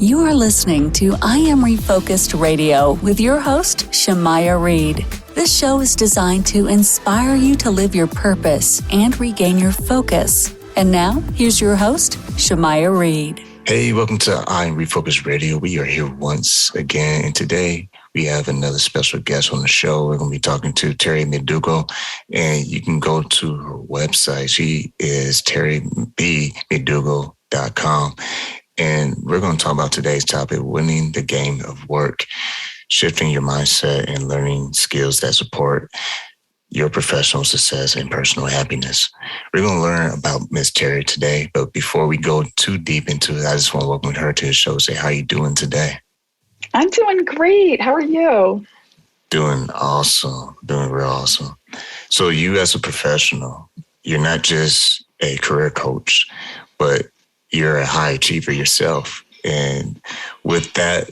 You are listening to I Am Refocused Radio with your host, Shamaya Reed. This show is designed to inspire you to live your purpose and regain your focus. And now, here's your host, Shamaya Reed. Hey, welcome to I Am Refocused Radio. We are here once again, and today we have another special guest on the show. We're going to be talking to Terry McDougall, and you can go to her website. She is terrybmcdougall.com. And we're going to talk about today's topic, winning the game of work, shifting your mindset and learning skills that support your professional success and personal happiness. We're going to learn about Miss Terry today. But before we go too deep into it, I just want to welcome her to the show. Say, how you doing today? I'm doing great. How are you? Doing awesome. Doing real awesome. So you as a professional, you're not just a career coach, but you're a high achiever yourself. And with that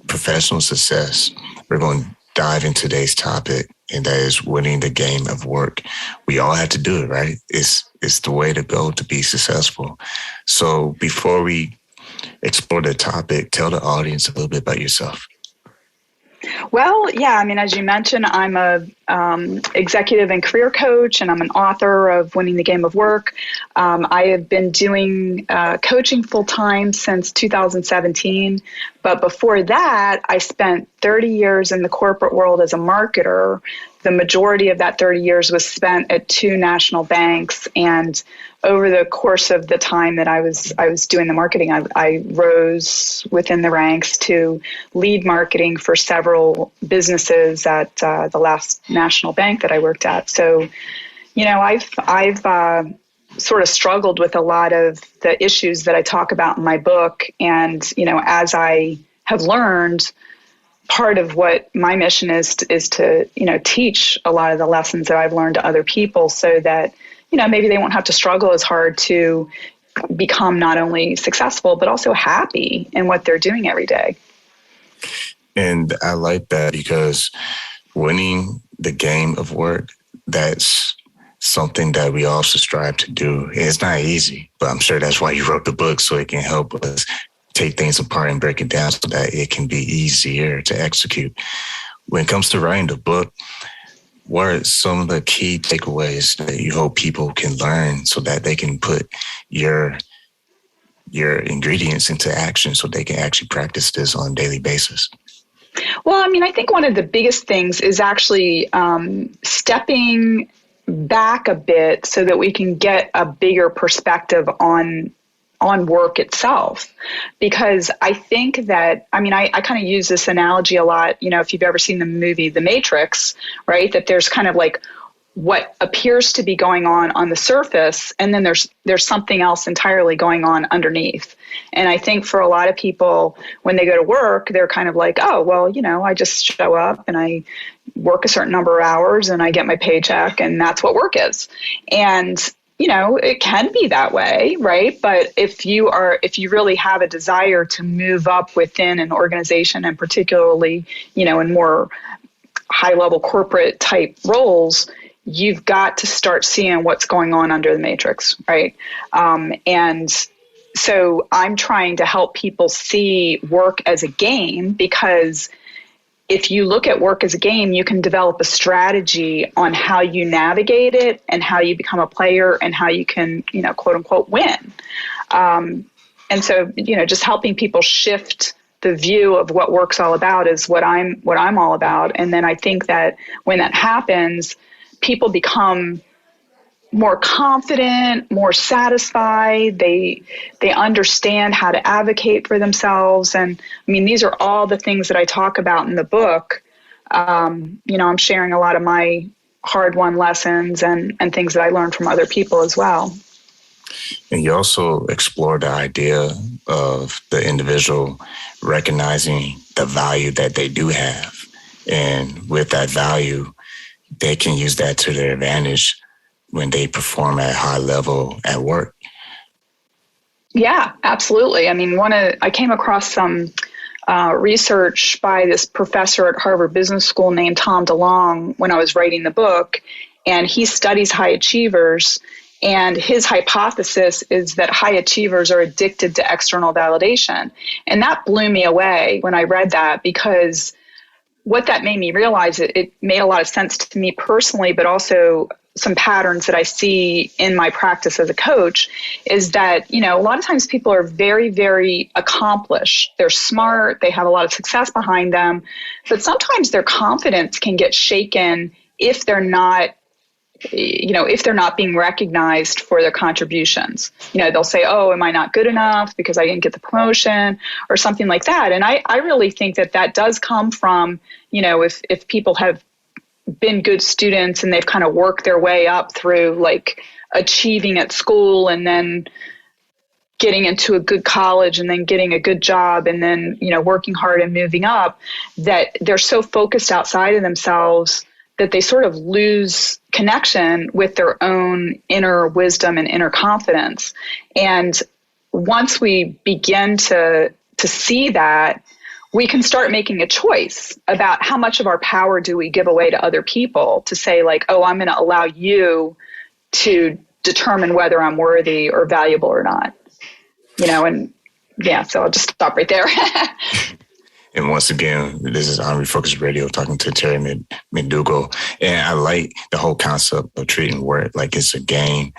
professional success, we're going to dive into today's topic, and that is winning the game of work. We all have to do it, right? It's the way to go to be successful. So before we explore the topic, tell the audience a little bit about yourself. Well, yeah, as you mentioned, I'm a executive and career coach, and I'm an author of Winning the Game of Work. I have been doing coaching full-time since 2017, but before that, I spent 30 years in the corporate world as a marketer. The majority of that 30 years was spent at two national banks, and over the course of the time that I was doing the marketing, I rose within the ranks to lead marketing for several businesses at the last national bank that I worked at. So, I've sort of struggled with a lot of the issues that I talk about in my book, and as I have learned, part of what my mission is to teach a lot of the lessons that I've learned to other people, so that maybe they won't have to struggle as hard to become not only successful, but also happy in what they're doing every day. And I like that, because winning the game of work, that's something that we all should strive to do. It's not easy, but I'm sure that's why you wrote the book, so it can help us take things apart and break it down so that it can be easier to execute. When it comes to writing the book, what are some of the key takeaways that you hope people can learn so that they can put your ingredients into action so they can actually practice this on a daily basis? Well, I think one of the biggest things is actually stepping back a bit so that we can get a bigger perspective on work itself. Because I think that, I kind of use this analogy a lot, if you've ever seen the movie The Matrix, right? That there's kind of like what appears to be going on the surface, and then there's something else entirely going on underneath. And I think for a lot of people, when they go to work, they're kind of like, oh, well, I just show up and I work a certain number of hours and I get my paycheck, and that's what work is. And it can be that way, right? But if you really have a desire to move up within an organization, and particularly, in more high-level corporate type roles, you've got to start seeing what's going on under the matrix, right? And so I'm trying to help people see work as a game, because if you look at work as a game, you can develop a strategy on how you navigate it and how you become a player and how you can, quote unquote, win. And so, just helping people shift the view of what work's all about is what I'm all about. And then I think that when that happens, people become more confident, more satisfied. They understand how to advocate for themselves. And these are all the things that I talk about in the book. I'm sharing a lot of my hard-won lessons and things that I learned from other people as well. And you also explore the idea of the individual recognizing the value that they do have. And with that value, they can use that to their advantage when they perform at a high level at work. Yeah, absolutely. I came across some research by this professor at Harvard Business School named Tom DeLonge when I was writing the book, and he studies high achievers. And his hypothesis is that high achievers are addicted to external validation. And that blew me away when I read that, because what that made me realize, it made a lot of sense to me personally, but also some patterns that I see in my practice as a coach, is that, a lot of times people are very, very accomplished. They're smart. They have a lot of success behind them. But sometimes their confidence can get shaken if they're not being recognized for their contributions. They'll say, oh, am I not good enough because I didn't get the promotion or something like that. And I really think that does come from, if people have been good students and they've kind of worked their way up through like achieving at school and then getting into a good college and then getting a good job and then, working hard and moving up, that they're so focused outside of themselves that they sort of lose connection with their own inner wisdom and inner confidence. And once we begin to see that, we can start making a choice about how much of our power do we give away to other people, to say like, oh, I'm going to allow you to determine whether I'm worthy or valuable or not. So I'll just stop right there. And once again, this is On Refocus Radio talking to Terry McDougall. And I like the whole concept of treating work like it's a game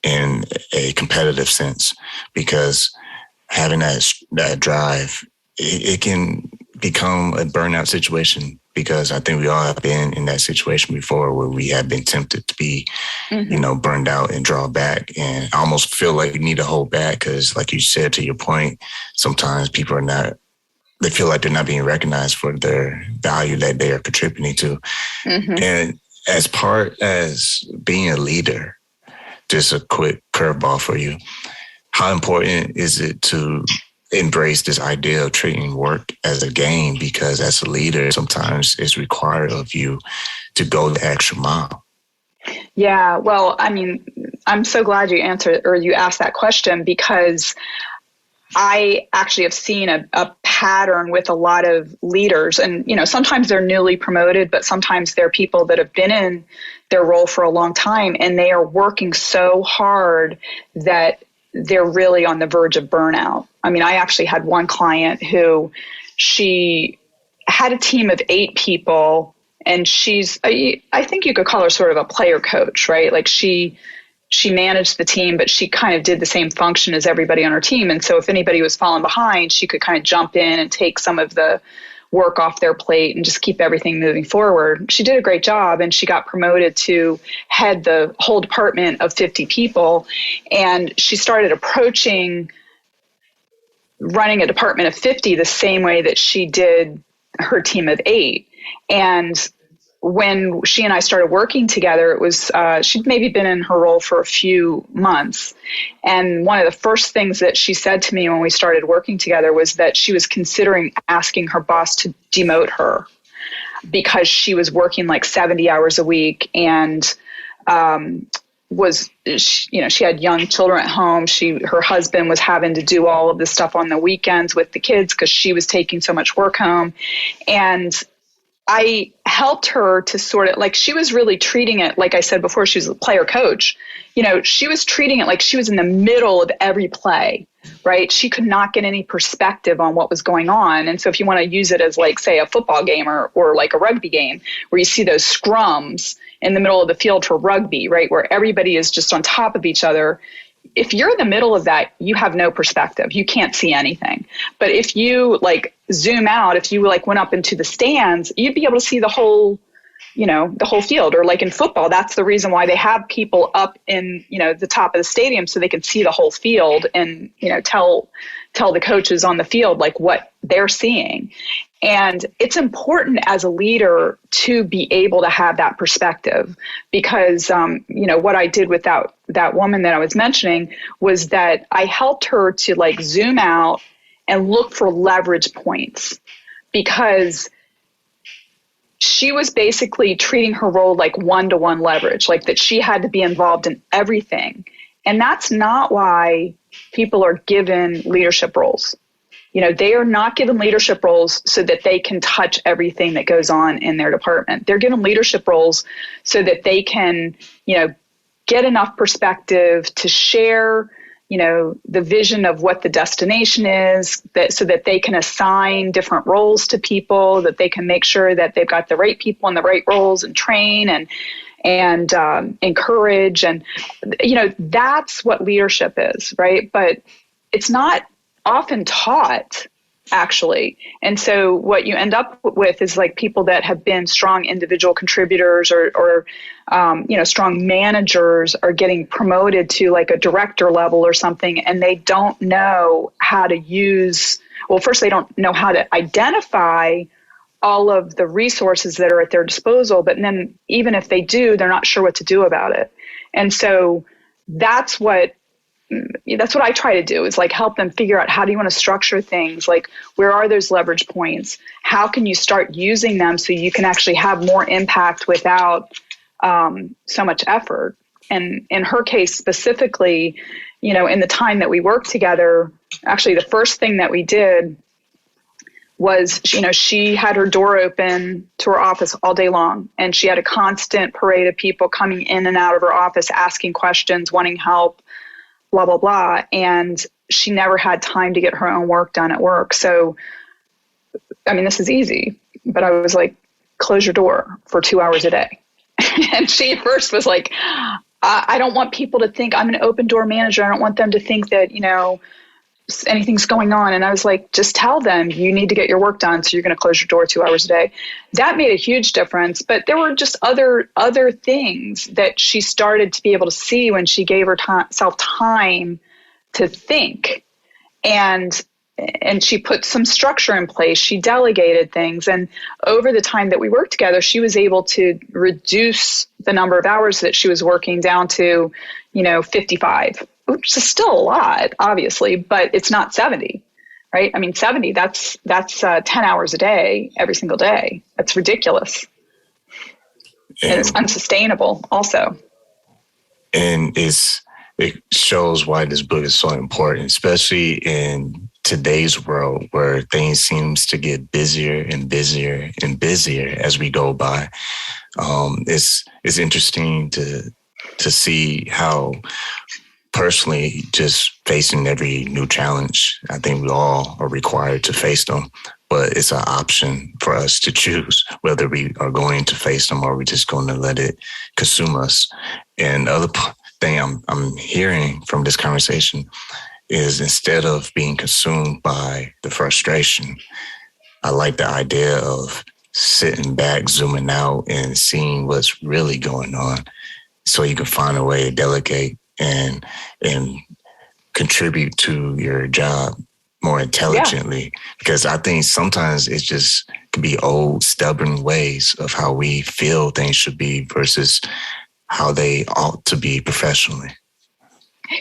in a competitive sense, because having that drive, it can become a burnout situation, because I think we all have been in that situation before where we have been tempted to be, burned out and draw back and almost feel like we need to hold back. Because like you said, to your point, sometimes people they feel like they're not being recognized for their value that they are contributing to. And as being a leader, just a quick curveball for you, how important is it to embrace this idea of treating work as a game? Because as a leader, sometimes it's required of you to go the extra mile. Yeah, well, I mean, I'm so glad you asked that question, because I actually have seen a pattern with a lot of leaders, and, sometimes they're newly promoted, but sometimes they're people that have been in their role for a long time, and they are working so hard that they're really on the verge of burnout. I mean, I actually had one client who, she had a team of 8 people, and I think you could call her sort of a player coach, right? Like she managed the team, but she kind of did the same function as everybody on her team. And so if anybody was falling behind, she could kind of jump in and take some of the work off their plate and just keep everything moving forward. She did a great job, and she got promoted to head the whole department of 50 people. And she started approaching running a department of 50 the same way that she did her team of 8. And when she and I started working together, it was she'd maybe been in her role for a few months. And one of the first things that she said to me when we started working together was that she was considering asking her boss to demote her, because she was working like 70 hours a week and she had young children at home. Her husband was having to do all of this stuff on the weekends with the kids because she was taking so much work home. And I helped her to sort of, like, she was really treating it, like I said before, she was a player coach. She was treating it like she was in the middle of every play, right? She could not get any perspective on what was going on. And so if you want to use it as, like, say, a football game or like a rugby game, where you see those scrums in the middle of the field for rugby, right, where everybody is just on top of each other. If you're in the middle of that, you have no perspective. You can't see anything. But if you zoom out, if you went up into the stands, you'd be able to see the whole field. Or like in football, that's the reason why they have people up in, the top of the stadium, so they can see the whole field and, tell the coaches on the field what they're seeing. And it's important as a leader to be able to have that perspective, because, what I did with that woman that I was mentioning was that I helped her to zoom out and look for leverage points, because she was basically treating her role like one-to-one leverage, like that she had to be involved in everything. And that's not why people are given leadership roles. They are not given leadership roles so that they can touch everything that goes on in their department. They're given leadership roles so that they can, get enough perspective to share, the vision of what the destination is, so that they can assign different roles to people, that they can make sure that they've got the right people in the right roles and train and encourage. And, that's what leadership is, right? But it's not often taught, actually. And so what you end up with is like people that have been strong individual contributors or strong managers are getting promoted to like a director level or something, and they don't know how to first, they don't know how to identify all of the resources that are at their disposal, but then even if they do, they're not sure what to do about it. And so that's what I try to do, is like help them figure out, how do you want to structure things? Like, where are those leverage points? How can you start using them so you can actually have more impact without so much effort? And in her case specifically, in the time that we worked together, actually the first thing that we did was, she had her door open to her office all day long, and she had a constant parade of people coming in and out of her office, asking questions, wanting help, blah, blah, blah. And she never had time to get her own work done at work. So, this is easy, but I was like, close your door for 2 hours a day. And she at first was like, I don't want people to think I'm an open door manager. I don't want them to think that, anything's going on. And I was like, just tell them you need to get your work done, so you're going to close your door 2 hours a day. That made a huge difference. But there were just other things that she started to be able to see when she gave herself time to think. And she put some structure in place. She delegated things. And over the time that we worked together, she was able to reduce the number of hours that she was working down to, 55. Which is still a lot, obviously, but it's not 70, right? 70, that's 10 hours a day, every single day. That's ridiculous. And it's unsustainable also. And it shows why this book is so important, especially in today's world where things seems to get busier and busier and busier as we go by. It's interesting to see how, personally, just facing every new challenge, I think we all are required to face them, but it's an option for us to choose whether we are going to face them or we're just going to let it consume us. And the other thing I'm hearing from this conversation is, instead of being consumed by the frustration, I like the idea of sitting back, zooming out, and seeing what's really going on, so you can find a way to delegate and contribute to your job more intelligently. Yeah. Because I think sometimes it just could be old, stubborn ways of how we feel things should be versus how they ought to be professionally.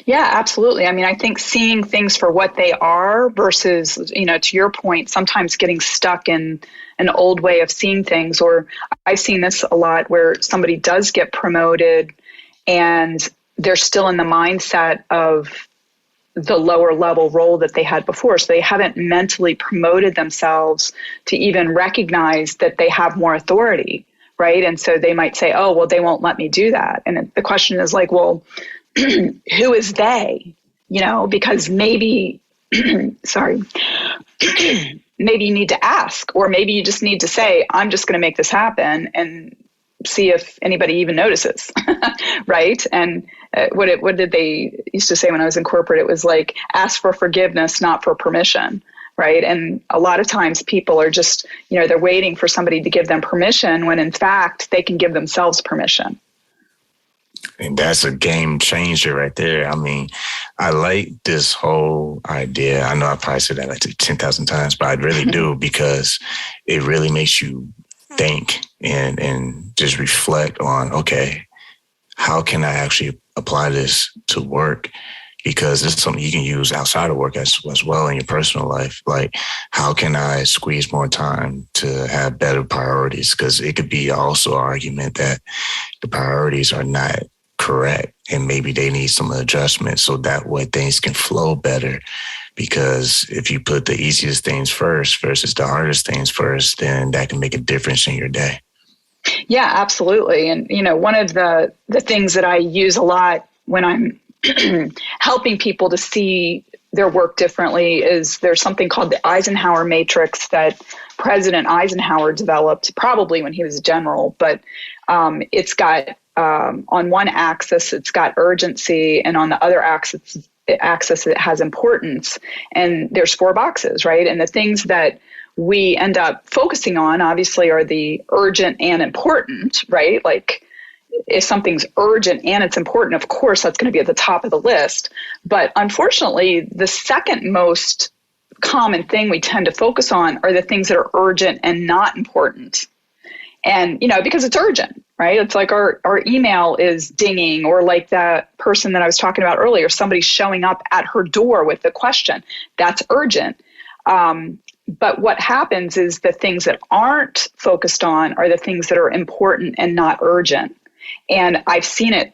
Yeah, absolutely. I think seeing things for what they are versus, to your point, sometimes getting stuck in an old way of seeing things. Or I've seen this a lot where somebody does get promoted and they're still in the mindset of the lower level role that they had before. So they haven't mentally promoted themselves to even recognize that they have more authority, right? And so they might say, oh, well, they won't let me do that. And the question is like, well, who is they? Because maybe, sorry, maybe you need to ask, or maybe you just need to say, I'm just going to make this happen and see if anybody even notices, right? And what did they used to say when I was in corporate? It was like, ask for forgiveness, not for permission, right? And a lot of times people are just, they're waiting for somebody to give them permission when in fact they can give themselves permission. And that's a game changer right there. I like this whole idea. I know I probably said that like 10,000 times, but I really do, because it really makes you think and just reflect on, okay, how can I actually apply this to work? Because it's something you can use outside of work as well in your personal life. Like, how can I squeeze more time to have better priorities? Because it could be also an argument that the priorities are not correct and maybe they need some adjustment, so that way things can flow better. Because if you put the easiest things first versus the hardest things first, then that can make a difference in your day. Yeah, absolutely. And, one of the things that I use a lot when I'm helping people to see their work differently is there's something called the Eisenhower Matrix that President Eisenhower developed probably when he was a general, but it's got on one axis, it's got urgency, and on the other axis, it has importance. And there's 4 boxes, right? And the things that we end up focusing on, obviously, are the urgent and important, right? Like, if something's urgent and it's important, of course, that's going to be at the top of the list. But unfortunately, the second most common thing we tend to focus on are the things that are urgent and not important. And, because it's urgent, right? It's like our email is dinging, or like that person that I was talking about earlier, somebody showing up at her door with a question. That's urgent. But what happens is the things that aren't focused on are the things that are important and not urgent. And I've seen it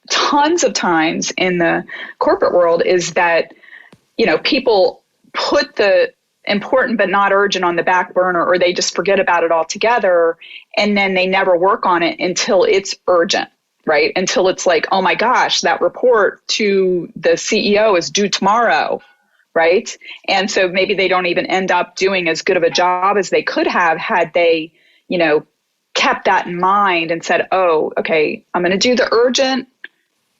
tons of times in the corporate world is that, people put the important but not urgent on the back burner, or they just forget about it altogether. And then they never work on it until it's urgent, right? Until it's like, oh my gosh, that report to the CEO is due tomorrow, right? And so maybe they don't even end up doing as good of a job as they could have had they, kept that in mind and said, oh, okay, I'm going to do the urgent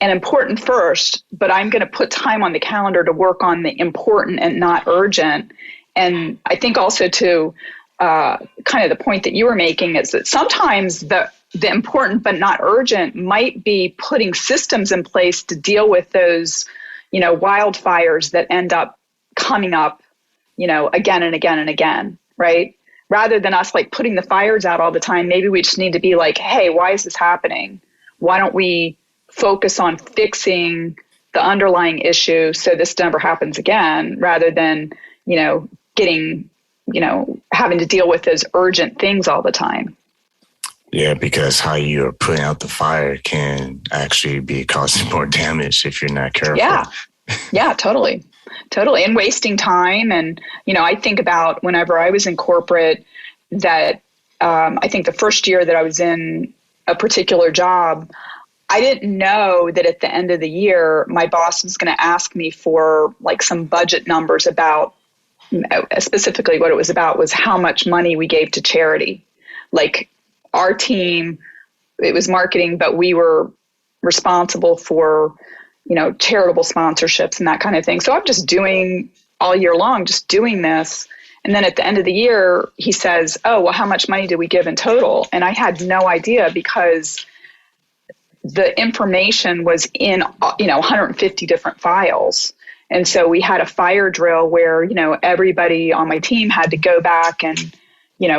and important first, but I'm going to put time on the calendar to work on the important and not urgent. And I think also to kind of the point that you were making is that sometimes the important but not urgent might be putting systems in place to deal with those, wildfires that end up coming up, again and again and again, right? Rather than us like putting the fires out all the time, maybe we just need to be like, hey, why is this happening? Why don't we focus on fixing the underlying issue so this never happens again, rather than, getting, having to deal with those urgent things all the time. Yeah, because how you're putting out the fire can actually be causing more damage if you're not careful. Yeah, totally. Totally. And wasting time. And, I think about whenever I was in corporate that I think the first year that I was in a particular job, I didn't know that at the end of the year, my boss was going to ask me for like some budget numbers about, specifically what it was about was how much money we gave to charity. Like our team, it was marketing, but we were responsible for charitable sponsorships and that kind of thing. So I'm just doing all year long, just doing this. And then at the end of the year, he says, oh, well, how much money did we give in total? And I had no idea because the information was in, 150 different files. And so we had a fire drill where, everybody on my team had to go back and,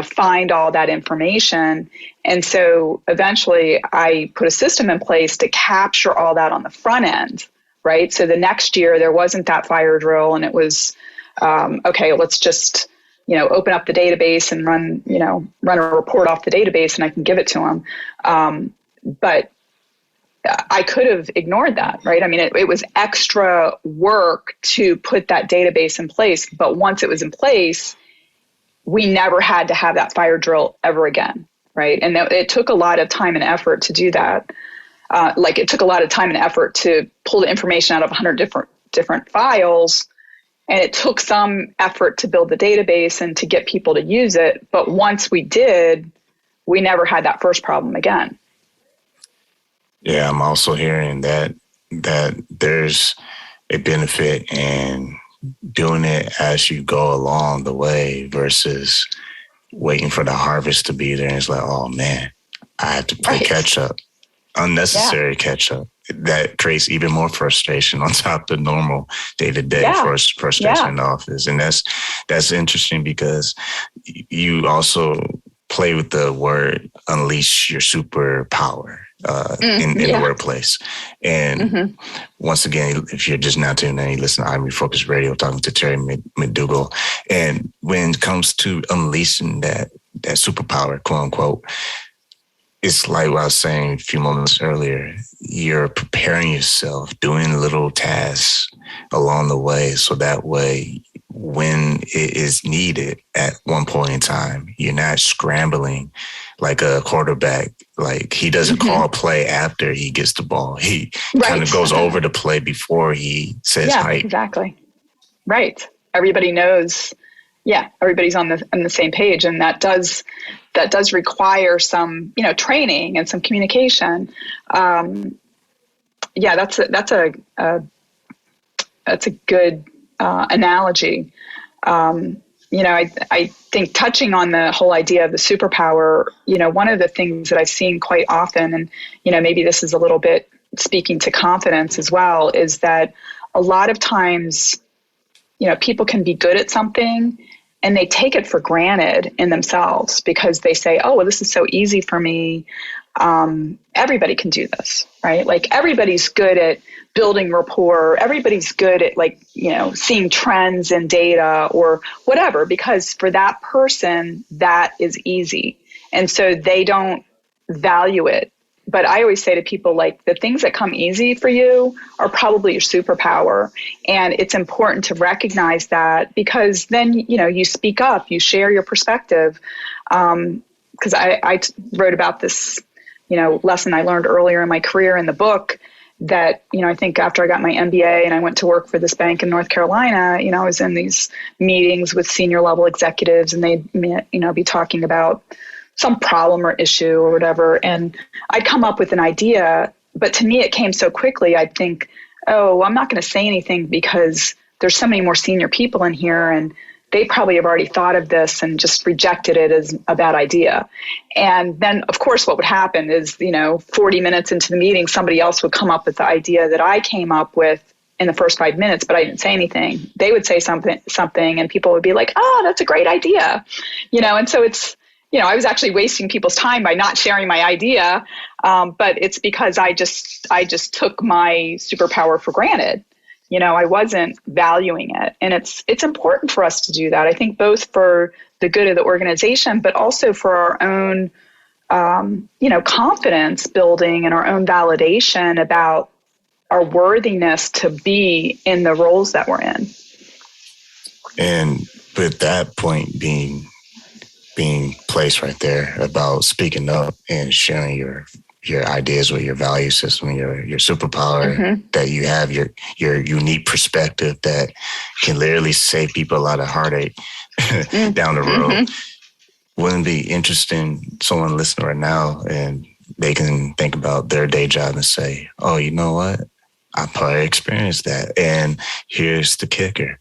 find all that information. And so eventually I put a system in place to capture all that on the front end, right? So the next year there wasn't that fire drill and it was, okay, let's just, open up the database and run a report off the database and I can give it to them. But I could have ignored that, right? I mean, it was extra work to put that database in place. But once it was in place, we never had to have that fire drill ever again, right? And it took a lot of time and effort to do that. It took a lot of time and effort to pull the information out of 100 different files. And it took some effort to build the database and to get people to use it. But once we did, we never had that first problem again. Yeah, I'm also hearing that there's a benefit in doing it as you go along the way versus waiting for the harvest to be there. And it's like, oh man, I have to play catch up, unnecessary catch up. That creates even more frustration on top of the normal day-to-day frustration in the office. And that's interesting because you also play with the word unleash your superpower in the workplace. And once again, if you're just now tuning in, you listen to I'm Refocused Radio, talking to Terry McDougall. And when it comes to unleashing that superpower, quote unquote, it's like what I was saying a few moments earlier. You're preparing yourself, doing little tasks along the way. So that way, when it is needed at one point in time. You're not scrambling like a quarterback. Like he doesn't call a play after he gets the ball. He kind of goes over the play before he says hype. Exactly. Right. Everybody knows. Yeah, everybody's on the same page, and that does require some, training and some communication. That's a good analogy. I think touching on the whole idea of the superpower, one of the things that I've seen quite often, and, maybe this is a little bit speaking to confidence as well, is that a lot of times, people can be good at something and they take it for granted in themselves because they say, oh, well, this is so easy for me. Everybody can do this, right? Like everybody's good at building rapport. Everybody's good at seeing trends in data or whatever, because for that person, that is easy. And so they don't value it. But I always say to people, like, the things that come easy for you are probably your superpower. And it's important to recognize that, because then, you speak up, you share your perspective. Because I wrote about this, lesson I learned earlier in my career in the book that, I think after I got my MBA and I went to work for this bank in North Carolina, I was in these meetings with senior level executives, and they'd, be talking about some problem or issue or whatever. And I'd come up with an idea, but to me, it came so quickly. I'd think, oh, I'm not going to say anything because there's so many more senior people in here, and they probably have already thought of this and just rejected it as a bad idea. And then, of course, what would happen is, 40 minutes into the meeting, somebody else would come up with the idea that I came up with in the first 5 minutes, but I didn't say anything. They would say something, and people would be like, oh, that's a great idea. And so it's, I was actually wasting people's time by not sharing my idea. But it's because I just took my superpower for granted. I wasn't valuing it. And it's important for us to do that. I think both for the good of the organization, but also for our own, confidence building and our own validation about our worthiness to be in the roles that we're in. And with that point being placed right there about speaking up and sharing your ideas with your value system, your superpower, that you have your unique perspective that can literally save people a lot of heartache down the road. Wouldn't it be interesting, someone listening right now, and they can think about their day job and say, oh, you know what? I probably experienced that. And here's the kicker.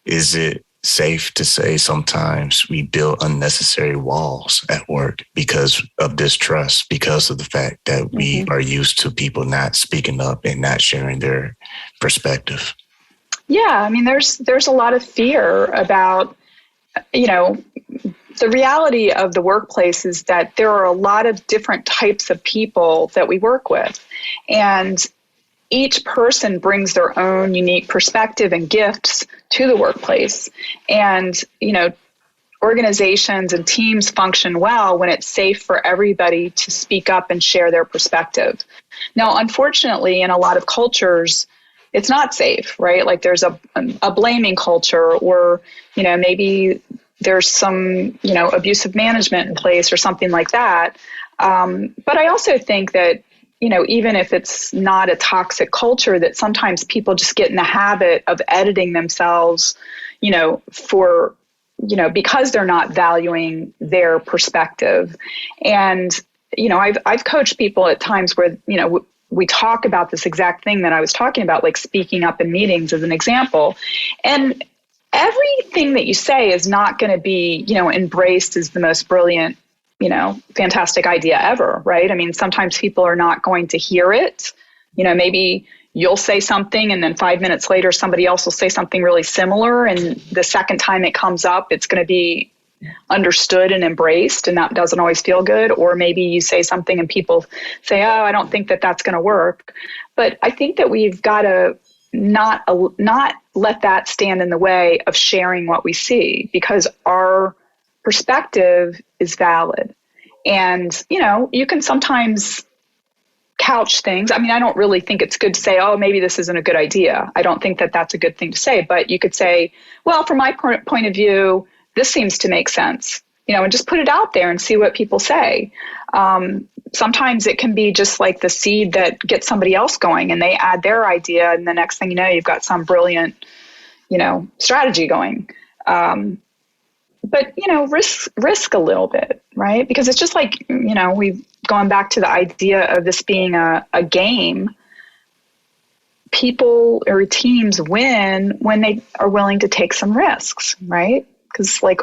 Is it safe to say sometimes we build unnecessary walls at work because of distrust, because of the fact that we are used to people not speaking up and not sharing their perspective? Yeah, I mean, there's a lot of fear about, the reality of the workplace is that there are a lot of different types of people that we work with. And each person brings their own unique perspective and gifts to the workplace. And, organizations and teams function well when it's safe for everybody to speak up and share their perspective. Now, unfortunately, in a lot of cultures, it's not safe, right? Like there's a blaming culture, or, maybe there's some, abusive management in place or something like that. But I also think that, even if it's not a toxic culture, that sometimes people just get in the habit of editing themselves, for, because they're not valuing their perspective. And, I've coached people at times where, we talk about this exact thing that I was talking about, like speaking up in meetings as an example. And everything that you say is not going to be, embraced as the most brilliant, fantastic idea ever, right? I mean, sometimes people are not going to hear it. Maybe you'll say something and then 5 minutes later, somebody else will say something really similar. And the second time it comes up, it's going to be understood and embraced, and that doesn't always feel good. Or maybe you say something and people say, oh, I don't think that that's going to work. But I think that we've got to not let that stand in the way of sharing what we see, because our perspective is valid. And, you can sometimes couch things. I mean, I don't really think it's good to say, oh, maybe this isn't a good idea. I don't think that that's a good thing to say, but you could say, well, from my point of view, this seems to make sense, and just put it out there and see what people say. Sometimes it can be just like the seed that gets somebody else going and they add their idea. And the next thing you know, you've got some brilliant, strategy going. But, risk a little bit, right? Because it's just like, we've gone back to the idea of this being a game. People or teams win when they are willing to take some risks, right? Because like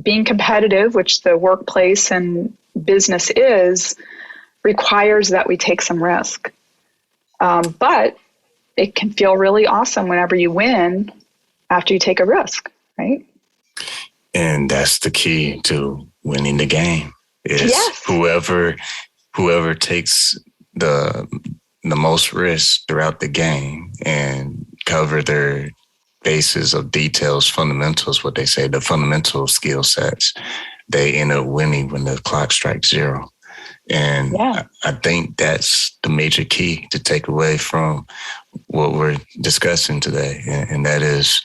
being competitive, which the workplace and business is, requires that we take some risk. But it can feel really awesome whenever you win after you take a risk, right? And that's the key to winning the game. Is yes. whoever takes the most risk throughout the game and cover their bases of details, fundamentals, what they say, the fundamental skill sets, they end up winning when the clock strikes zero. And I think that's the major key to take away from what we're discussing today. And that is,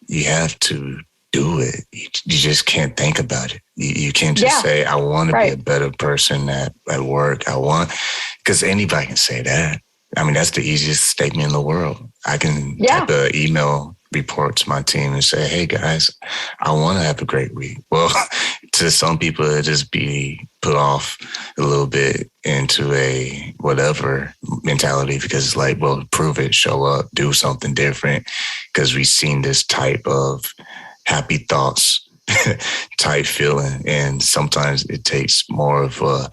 you have to do it. You just can't think about it. You can't just say, I want to be a better person at work. Because anybody can say that. I mean, that's the easiest statement in the world. I can type an email report to my team and say, hey guys, I want to have a great week. Well, to some people, it just be put off a little bit into a whatever mentality, because it's like, well, prove it, show up, do something different, because we've seen this type of happy thoughts type feeling. And sometimes it takes more of a,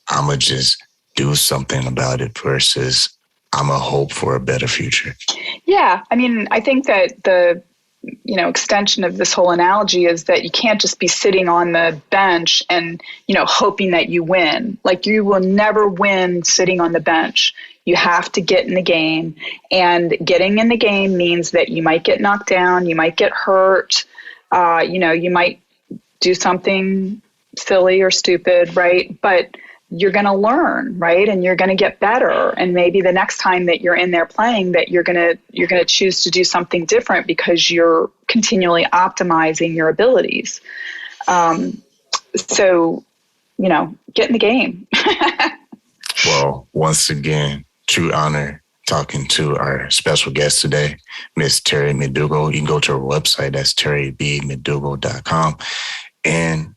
I'm going to just do something about it versus I'm a hope for a better future. Yeah. I mean, I think that the, extension of this whole analogy is that you can't just be sitting on the bench and, hoping that you win. Like, you will never win sitting on the bench. You have to get in the game, and getting in the game means that you might get knocked down. You might get hurt. You might do something silly or stupid, right? But you're going to learn, right? And you're going to get better. And maybe the next time that you're in there playing, that you're going to choose to do something different because you're continually optimizing your abilities. So, get in the game. Well, once again, true honor talking to our special guest today, Miss Terry McDougall. You can go to her website. That's terrybmcdougall.com. And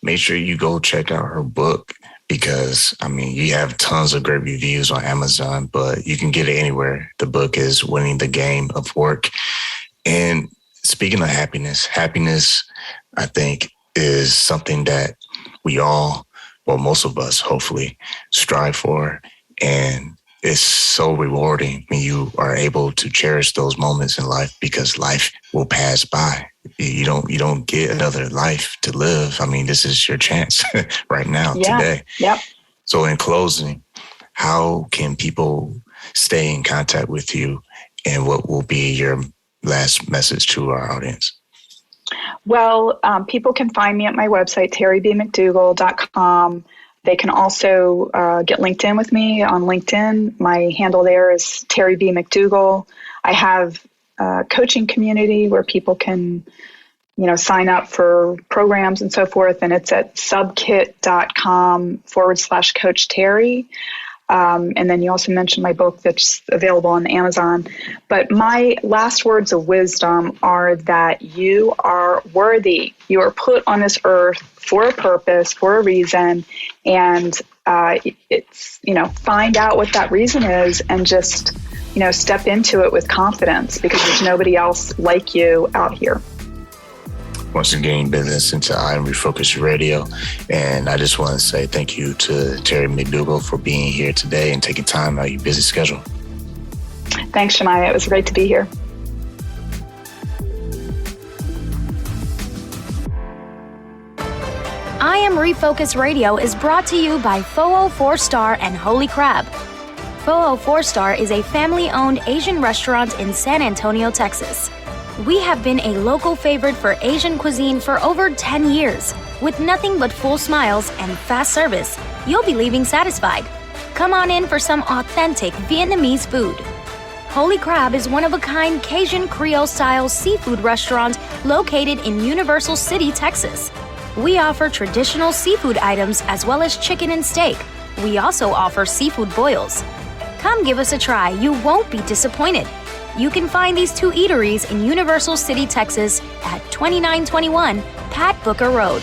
make sure you go check out her book, because, you have tons of great reviews on Amazon, but you can get it anywhere. The book is Winning the Game of Work. And speaking of happiness, I think, is something that we all, well, most of us, hopefully, strive for. And it's so rewarding when you are able to cherish those moments in life, because life will pass by. You don't get another life to live. This is your chance right now, today. Yep. So in closing, how can people stay in contact with you, and what will be your last message to our audience? Well, people can find me at my website, terrybmcdougall.com. They can also get LinkedIn with me on LinkedIn. My handle there is Terry B. McDougall. I have a coaching community where people can, sign up for programs and so forth. And it's at subkit.com/Coach Terry. And then you also mentioned my book that's available on Amazon. But my last words of wisdom are that you are worthy. You are put on this earth for a purpose, for a reason. And it's, find out what that reason is and just, step into it with confidence, because there's nobody else like you out here. Once again, been listening to I Am Refocused Radio. And I just want to say thank you to Terry McDougall for being here today and taking time out of your busy schedule. Thanks, Shemaya. It was great to be here. I Am Refocused Radio is brought to you by Foo 4 Star and Holy Crab. Foo 4 Star is a family-owned Asian restaurant in San Antonio, Texas. We have been a local favorite for Asian cuisine for over 10 years. With nothing but full smiles and fast service, you'll be leaving satisfied. Come on in for some authentic Vietnamese food. Holy Crab is one-of-a-kind Cajun Creole-style seafood restaurant located in Universal City, Texas. We offer traditional seafood items as well as chicken and steak. We also offer seafood boils. Come give us a try. You won't be disappointed. You can find these two eateries in Universal City, Texas at 2921 Pat Booker Road.